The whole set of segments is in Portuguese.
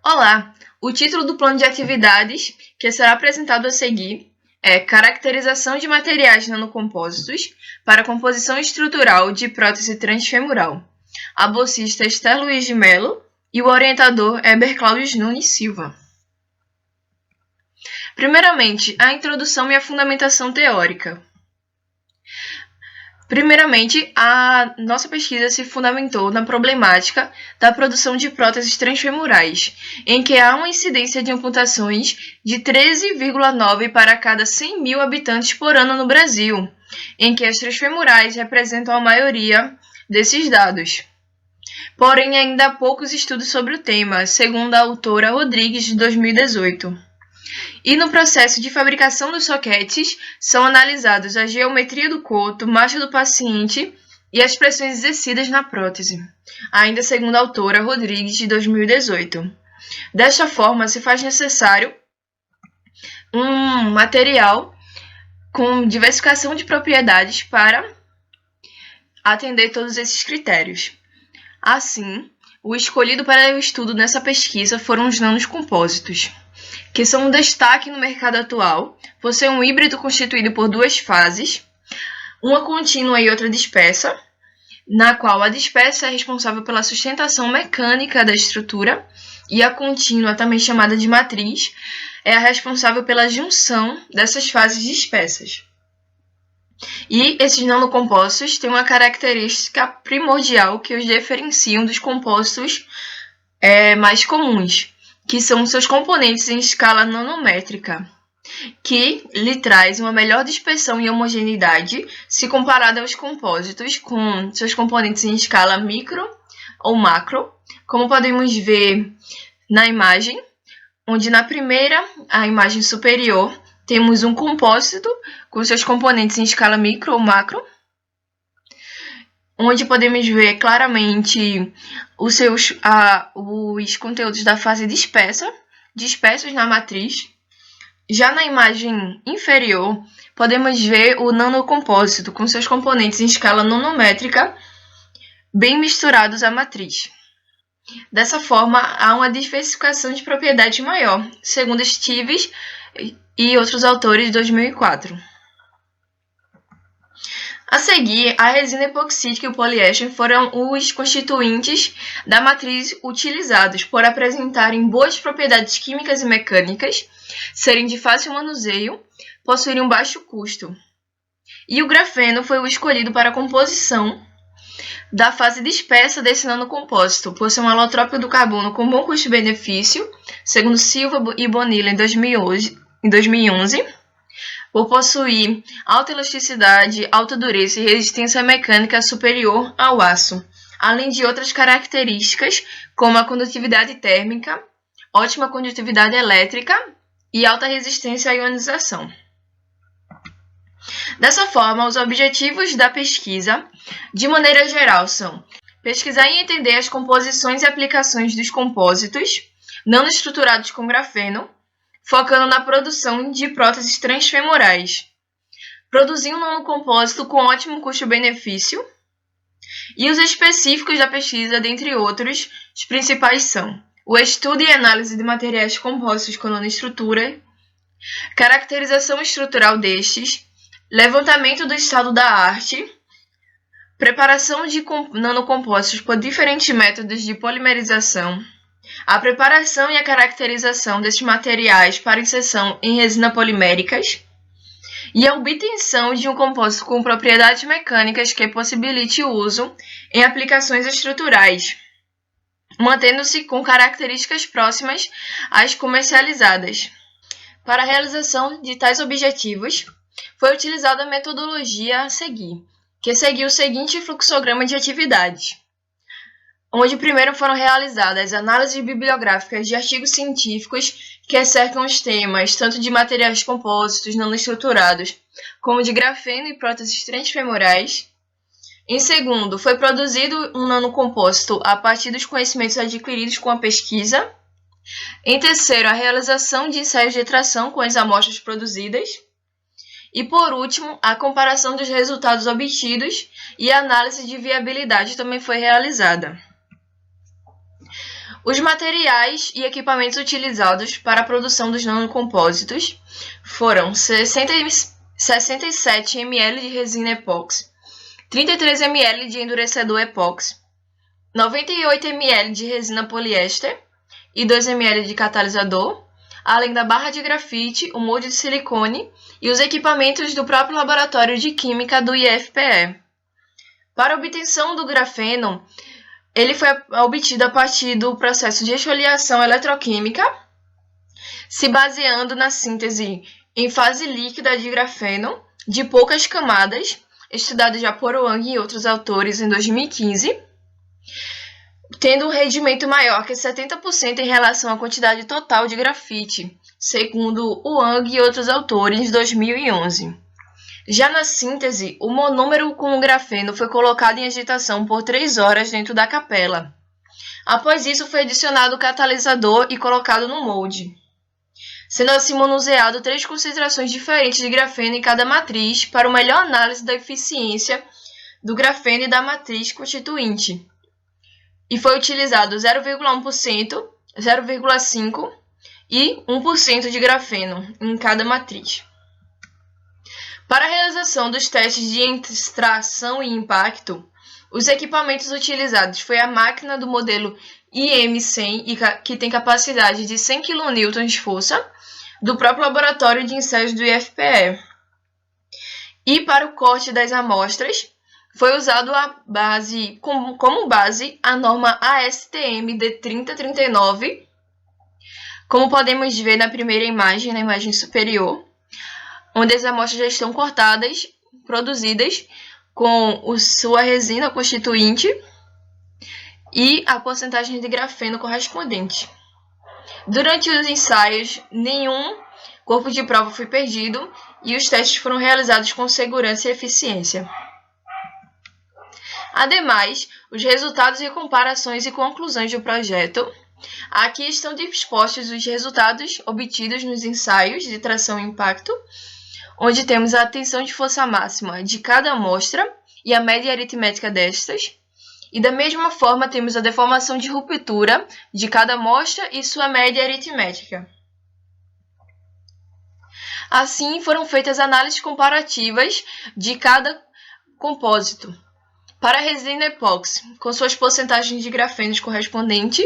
Olá! O título do plano de atividades que será apresentado a seguir é Caracterização de materiais nanocompósitos para composição estrutural de prótese transfemoral. A bolsista Esther Luiz de Mello e o orientador Heber Cláudio Nunes Silva. Primeiramente, a introdução e a fundamentação teórica. Primeiramente, a nossa pesquisa se fundamentou na problemática da produção de próteses transfemorais, em que há uma incidência de amputações de 13,9 para cada 100 mil habitantes por ano no Brasil, em que as transfemorais representam a maioria desses dados. Porém, ainda há poucos estudos sobre o tema, segundo a autora Rodrigues, de 2018. E no processo de fabricação dos soquetes, são analisados a geometria do coto, marcha do paciente e as pressões exercidas na prótese, ainda segundo a autora Rodrigues, de 2018. Desta forma, se faz necessário um material com diversificação de propriedades para atender todos esses critérios. Assim, o escolhido para o estudo nessa pesquisa foram os nanocompósitos, que são um destaque no mercado atual, por ser um híbrido constituído por duas fases, uma contínua e outra dispersa, na qual a dispersa é responsável pela sustentação mecânica da estrutura, e a contínua, também chamada de matriz, é a responsável pela junção dessas fases dispersas. E esses nanocompósitos têm uma característica primordial que os diferenciam dos compósitos mais comuns, que são seus componentes em escala nanométrica, que lhe traz uma melhor dispersão e homogeneidade se comparada aos compósitos com seus componentes em escala micro ou macro, como podemos ver na imagem, onde na primeira, a imagem superior, temos um compósito com seus componentes em escala micro ou macro, onde podemos ver claramente os conteúdos da fase dispersos na matriz. Já na imagem inferior, podemos ver o nanocompósito com seus componentes em escala nanométrica bem misturados à matriz. Dessa forma, há uma diversificação de propriedade maior, segundo Stives e outros autores de 2004. A seguir, a resina epoxídica e o poliéster foram os constituintes da matriz utilizados por apresentarem boas propriedades químicas e mecânicas, serem de fácil manuseio, possuírem um baixo custo. E o grafeno foi o escolhido para a composição da fase dispersa desse nanocompósito, por ser um alotrópico do carbono com bom custo-benefício, segundo Silva e Bonilla em 2011, por possuir alta elasticidade, alta dureza e resistência mecânica superior ao aço, além de outras características como a condutividade térmica, ótima condutividade elétrica e alta resistência à ionização. Dessa forma, os objetivos da pesquisa, de maneira geral, são pesquisar e entender as composições e aplicações dos compósitos nanoestruturados com grafeno, focando na produção de próteses transfemorais, produzir um nanocompósito com ótimo custo-benefício, e os específicos da pesquisa, dentre outros, os principais são o estudo e análise de materiais compostos com nanoestrutura, caracterização estrutural destes, levantamento do estado da arte, preparação de nanocompósitos por diferentes métodos de polimerização, a preparação e a caracterização desses materiais para inserção em resina poliméricas e a obtenção de um compósito com propriedades mecânicas que possibilite o uso em aplicações estruturais, mantendo-se com características próximas às comercializadas. Para a realização de tais objetivos, foi utilizada a metodologia a seguir, que seguiu o seguinte fluxograma de atividades, onde primeiro foram realizadas análises bibliográficas de artigos científicos que cercam os temas tanto de materiais compósitos nanoestruturados como de grafeno e próteses transfemorais. Em segundo, foi produzido um nanocompósito a partir dos conhecimentos adquiridos com a pesquisa. Em terceiro, a realização de ensaios de tração com as amostras produzidas. E, por último, a comparação dos resultados obtidos e a análise de viabilidade também foi realizada. Os materiais e equipamentos utilizados para a produção dos nanocompósitos foram 67 ml de resina epóxi, 33 ml de endurecedor epóxi, 98 ml de resina poliéster e 2 ml de catalisador, além da barra de grafite, o molde de silicone e os equipamentos do próprio laboratório de química do IFPE. Para a obtenção do grafeno, ele foi obtido a partir do processo de esfoliação eletroquímica, se baseando na síntese em fase líquida de grafeno de poucas camadas, estudado já por Wang e outros autores em 2015, tendo um rendimento maior que 70% em relação à quantidade total de grafite, segundo Wang e outros autores em 2011. Já na síntese, o monômero com o grafeno foi colocado em agitação por 3 horas dentro da capela. Após isso, foi adicionado o catalisador e colocado no molde, sendo assim manuseado 3 concentrações diferentes de grafeno em cada matriz para uma melhor análise da eficiência do grafeno e da matriz constituinte. E foi utilizado 0,1%, 0,5% e 1% de grafeno em cada matriz. Para a realização dos testes de extração e impacto, os equipamentos utilizados foi a máquina do modelo IM100, que tem capacidade de 100 kN de força, do próprio laboratório de ensaios do IFPE. E para o corte das amostras, foi usado como base a norma ASTM D3039, como podemos ver na primeira imagem, na imagem superior, onde as amostras já estão cortadas, produzidas com sua resina constituinte e a porcentagem de grafeno correspondente. Durante os ensaios, nenhum corpo de prova foi perdido e os testes foram realizados com segurança e eficiência. Ademais, os resultados e comparações e conclusões do projeto. Aqui estão dispostos os resultados obtidos nos ensaios de tração e impacto, onde temos a tensão de força máxima de cada amostra e a média aritmética destas. E da mesma forma temos a deformação de ruptura de cada amostra e sua média aritmética. Assim, foram feitas análises comparativas de cada compósito. Para a resina epóxi, com suas porcentagens de grafenos correspondentes,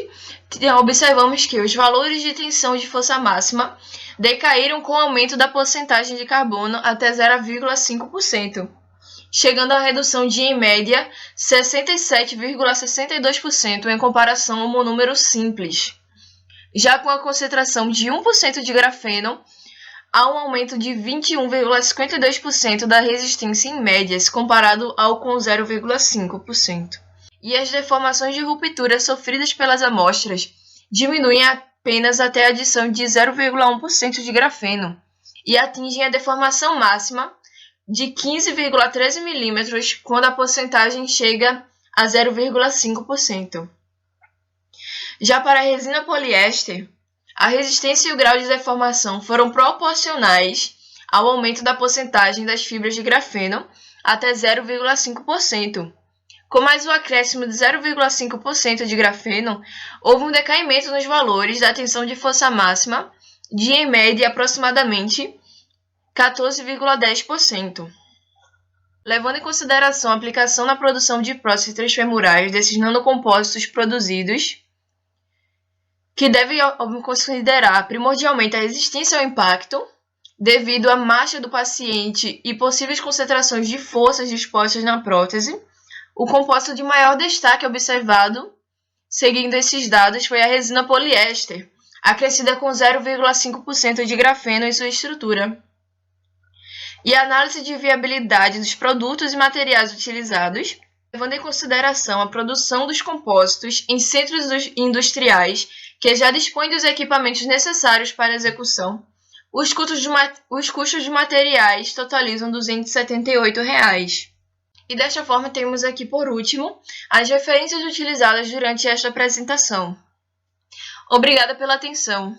observamos que os valores de tensão de força máxima decaíram com o aumento da porcentagem de carbono até 0,5%, chegando à redução de, em média, 67,62% em comparação ao monômero simples. Já com a concentração de 1% de grafeno, há um aumento de 21,52% da resistência em médias, comparado ao com 0,5%. E as deformações de ruptura sofridas pelas amostras diminuem apenas até a adição de 0,1% de grafeno e atingem a deformação máxima de 15,13 mm quando a porcentagem chega a 0,5%. Já para a resina poliéster, a resistência e o grau de deformação foram proporcionais ao aumento da porcentagem das fibras de grafeno até 0,5%. Com mais o acréscimo de 0,5% de grafeno, houve um decaimento nos valores da tensão de força máxima de, em média, aproximadamente 14,10%. Levando em consideração a aplicação na produção de próteses transfemorais desses nanocompósitos produzidos, que deve considerar primordialmente a resistência ao impacto, devido à marcha do paciente e possíveis concentrações de forças dispostas na prótese, o compósito de maior destaque observado, seguindo esses dados, foi a resina poliéster, acrescida com 0,5% de grafeno em sua estrutura. E a análise de viabilidade dos produtos e materiais utilizados, levando em consideração a produção dos compósitos em centros industriais que já dispõem dos equipamentos necessários para a execução, os custos de materiais totalizam R$ 278. E desta forma temos aqui, por último, as referências utilizadas durante esta apresentação. Obrigada pela atenção.